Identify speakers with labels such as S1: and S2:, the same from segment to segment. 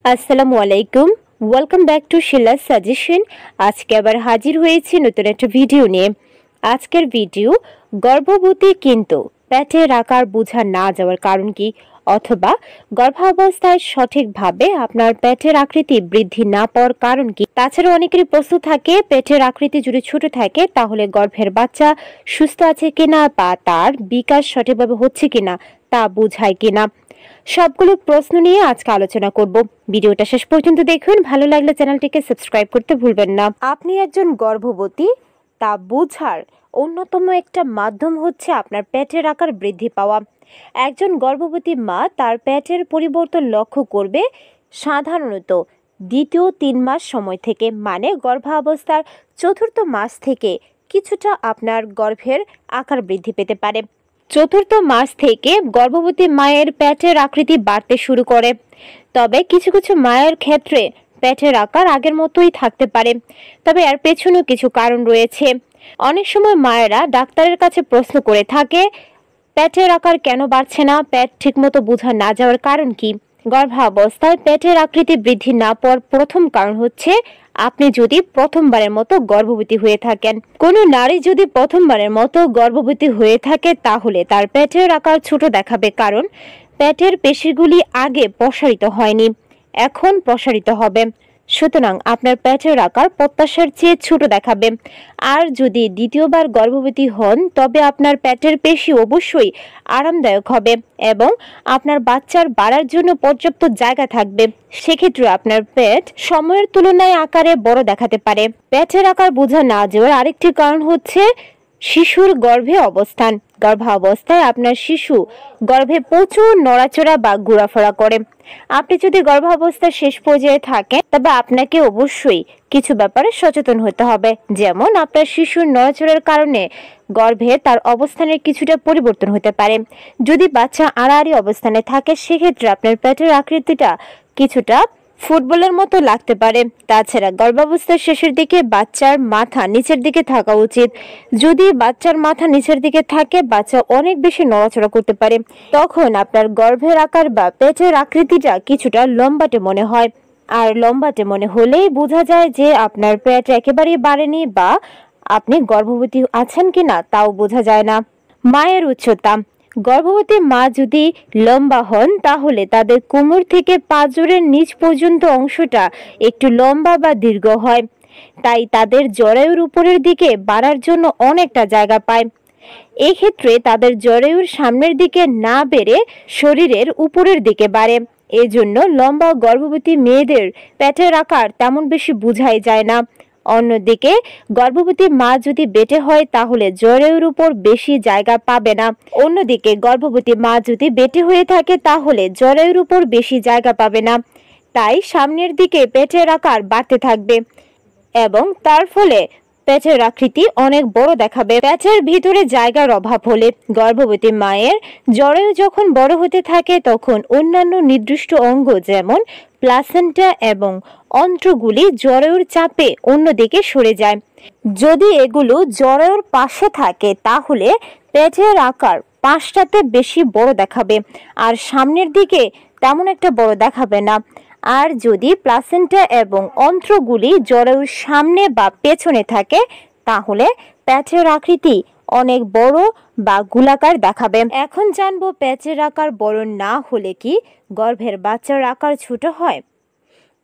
S1: আসসালামু আলাইকুম। Welcome back to Shila's suggestion. আজকে আবার হাজির হয়েছি নতুন একটা ভিডিও নিয়ে। আজকের ভিডিও গর্ভবতী কিন্তু পেটের আকার বোঝা না যাওয়ার কারণ কি, অথবা গর্ভাবস্থায় সঠিকভাবে আপনার পেটের আকৃতি বৃদ্ধি না পাওয়ার কারণ কি। তাছাড়া অনেকেরই প্রশ্ন থাকে, পেটের আকৃতি যদি ছোট থাকে তাহলে গর্ভের বাচ্চা সুস্থ আছে কিনা বা তার বিকাশ সঠিকভাবে হচ্ছে কিনা তা বোঝায় কিনা। সবগুলো প্রশ্ন নিয়ে আজকে আলোচনা করব। ভিডিওটা শেষ পর্যন্ত দেখুন। ভালো লাগলে চ্যানেলটিকে সাবস্ক্রাইব করতে ভুলবেন না। আপনি একজন গর্ভবতী তা বোঝার অন্যতম একটা মাধ্যম হচ্ছে আপনার পেটের আকার বৃদ্ধি পাওয়া। একজন গর্ভবতী মা তার পেটের পরিবর্তন লক্ষ্য করবে সাধারণত দ্বিতীয় 3 মাস সময় থেকে, মানে গর্ভাবস্থার 4র্থ মাস থেকে কিছুটা আপনার গর্ভের আকার বৃদ্ধি পেতে পারে। 4র্থ মাস থেকে গর্ভবতী মায়ের পেটের আকৃতি বাড়তে শুরু করে। তবে কিছু কিছু মায়ের ক্ষেত্রে পেটের আকার আগের মতোই থাকতে পারে, তবে এর পেছনেও কিছু কারণ রয়েছে। অনেক সময় মায়েরা ডাক্তারের কাছে প্রশ্ন করে থাকে, পেটের আকার কেন বাড়ছে না, পেট ঠিকমতো বোঝা না যাওয়ার কারণ কি। গর্ভাবস্থায় পেটের আকৃতি বৃদ্ধি না পাওয়ার প্রথম কারণ হচ্ছে আপনি যদি প্রথমবারের মতো গর্ভবতী হয়ে থাকেন। কোনো নারী যদি প্রথমবারের মতো গর্ভবতী হয়ে থাকে তাহলে তার পেটের আকার ছোট দেখাবে, কারণ পেটের পেশিগুলি আগে প্রসারিত হয়নি, এখন প্রসারিত হবে। সুতরাং আপনার পেটের আকার প্রত্যাশার চেয়ে ছোট দেখাবে। আর যদি দ্বিতীয়বার গর্ভবতী হন তবে আপনার পেটের পেশি অবশ্যই আরামদায়ক হবে এবং আপনার বাচ্চার বাড়ার জন্য পর্যাপ্ত জায়গা থাকবে। সেক্ষেত্রে আপনার পেট সময়ের তুলনায় আকারে বড় দেখাতে পারে। পেটের আকার বোঝা না যাওয়ার আরেকটি কারণ হচ্ছে শিশুর গর্ভে অবস্থান। গর্ভাবস্থায় আপনার শিশু গর্ভে প্রচুর নড়াচড়া বা ঘোরাফেরা করে। আপনি যদি গর্ভাবস্থার শেষ পর্যায়ে থাকেন তবে আপনাকে অবশ্যই কিছু ব্যাপারে সচেতন হতে হবে, যেমন আপনার শিশুর নড়াচড়ার কারণে গর্ভে তার অবস্থানের কিছুটা পরিবর্তন হতে পারে। যদি বাচ্চা আড়াআড়ি অবস্থানে থাকে সেক্ষেত্রে আপনার পেটের আকৃতিটা কিছুটা ফুটবলের মতো লাগতে পারে। তাছাড়া গর্ভাবস্থার শেষের দিকে বাচ্চার মাথা নিচের দিকে থাকা উচিত। যদি বাচ্চার মাথা নিচের দিকে থাকে বাচ্চা অনেক বেশি নড়াচড়া করতে পারে, তখন আপনার গর্ভের আকার বা পেটের আকৃতিটা কিছুটা লম্বাটে মনে হয়। আর লম্বাটে মনে হলেই বোঝা যায় যে আপনার পেট একেবারেই বাড়েনি বা আপনি গর্ভবতী আছেন কিনা তাও বোঝা যায় না। মায়ের উচ্চতা। গর্ভবতী মা যদি লম্বা হন তাহলে তাদের কোমর থেকে পাঁজরের নিচ পর্যন্ত অংশটা একটু লম্বা বা দীর্ঘ হয়, তাই তাদের জরায়ুর উপরের দিকে বাড়ার জন্য অনেকটা জায়গা পায়। এক্ষেত্রে তাদের জরায়ুর সামনের দিকে না বেড়ে শরীরের উপরের দিকে বাড়ে। এজন্য লম্বা গর্ভবতী মেয়েদের পেটের আকার তেমন বেশি বোঝাই যায় না। অন্যদিকে গর্ভবতী মা যদি বেটে হয় তাহলে জরায়ুর উপর বেশি জায়গা পাবে না। অন্যদিকে গর্ভবতী মা যদি বেটে হয়ে থাকে তাহলে জরায়ুর উপর বেশি জায়গা পাবে না, তাই সামনের দিকে পেটের আকার বাড়তে থাকবে এবং তার ফলে পেটের আকৃতি অনেক বড় দেখাবে। পেটের ভিতরে জায়গার অভাব হলে গর্ভবতী মায়ের জরায়ু যখন বড় হতে থাকে তখন অন্যান্য নির্দিষ্ট অঙ্গ যেমন প্লাসেন্টা এবং অন্ত্রগুলি জরায়ুর চাপে অন্যদিকে সরে যায়। যদি এগুলো জরায়ুর পাশে থাকে তাহলে পেটের আকার পাশটাতে বেশি বড় দেখাবে আর সামনের দিকে তেমন একটা বড় দেখাবে না। আর যদি প্লাসেন্টা এবং অন্ত্রগুলি জরায়ুর সামনে বা পেছনে থাকে তাহলে পেটের আকৃতি অনেক বড় বা গোলাকার দেখাবে। এখন জানবো পেটের আকার বড় না হলে কি গর্ভের বাচ্চার আকার ছোট হয়।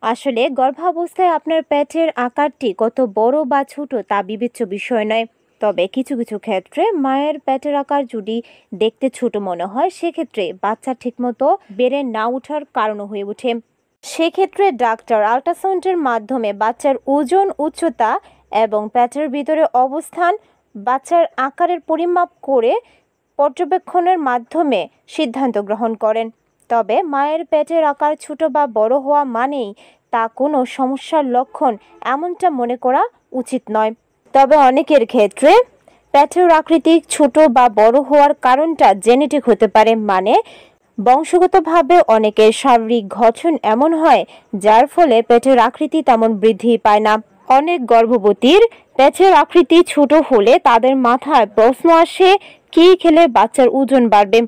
S1: আসলে গর্ভাবস্থায় আপনার পেটের আকারটি কত বড় বা ছোট তা বিবেচ্য বিষয় নয়, তবে কিছু কিছু ক্ষেত্রে মায়ের পেটের আকার যদি দেখতে ছোট মনে হয় সেক্ষেত্রে বাচ্চা ঠিকমতো বেড়ে না ওঠার কারণ হয়ে ওঠে। সেক্ষেত্রে ডাক্তার আল্ট্রাসাউন্ডের মাধ্যমে বাচ্চার ওজন, উচ্চতা এবং পেটের ভিতরে অবস্থান, বাচ্চার আকারের পরিমাপ করে পর্যবেক্ষণের মাধ্যমে সিদ্ধান্ত গ্রহণ করেন। তবে মায়ের পেটের আকার ছোট বা বড় হওয়া মানেই তা কোনো সমস্যার লক্ষণ এমনটা মনে করা উচিত নয়। তবে অনেকের ক্ষেত্রে পেটের আকৃতি ছোট বা বড় হওয়ার কারণটা জেনেটিক হতে পারে, মানে বংশগতভাবে অনেকের শারীরিক গঠন এমন হয় যার ফলে পেটের আকৃতি তেমন বৃদ্ধি পায় না। অনেক গর্ভবতীর পেটের আকৃতি ছোট হলে তাদের মাথায় প্রশ্ন আসে, কি খেলে বাচ্চার ওজন বাড়বে।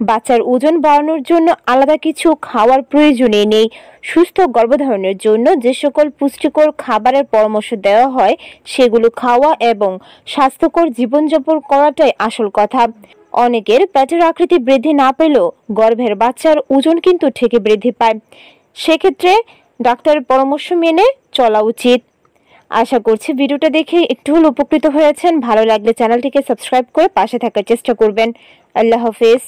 S1: বাচ্চার ওজন বাড়ানোর জন্য আলাদা কিছু খাওয়ার প্রয়োজনই নেই। সুস্থ গর্ভধারণের জন্য যে সকল পুষ্টিকর খাবারের পরামর্শ দেওয়া হয় সেগুলো খাওয়া এবং স্বাস্থ্যকর জীবনযাপন করাটাই আসল কথা। অনেকের পেটের আকৃতি বৃদ্ধি না পেলেও গর্ভের বাচ্চার ওজন কিন্তু ঠিকই বৃদ্ধি পায়। সেক্ষেত্রে ডাক্তারের পরামর্শ মেনে চলা উচিত। আশা করছি ভিডিওটা দেখে একটু হলেও উপকৃত হয়েছেন। ভালো লাগলে চ্যানেলটিকে সাবস্ক্রাইব করে পাশে থাকার চেষ্টা করবেন। আল্লাহ হাফেজ।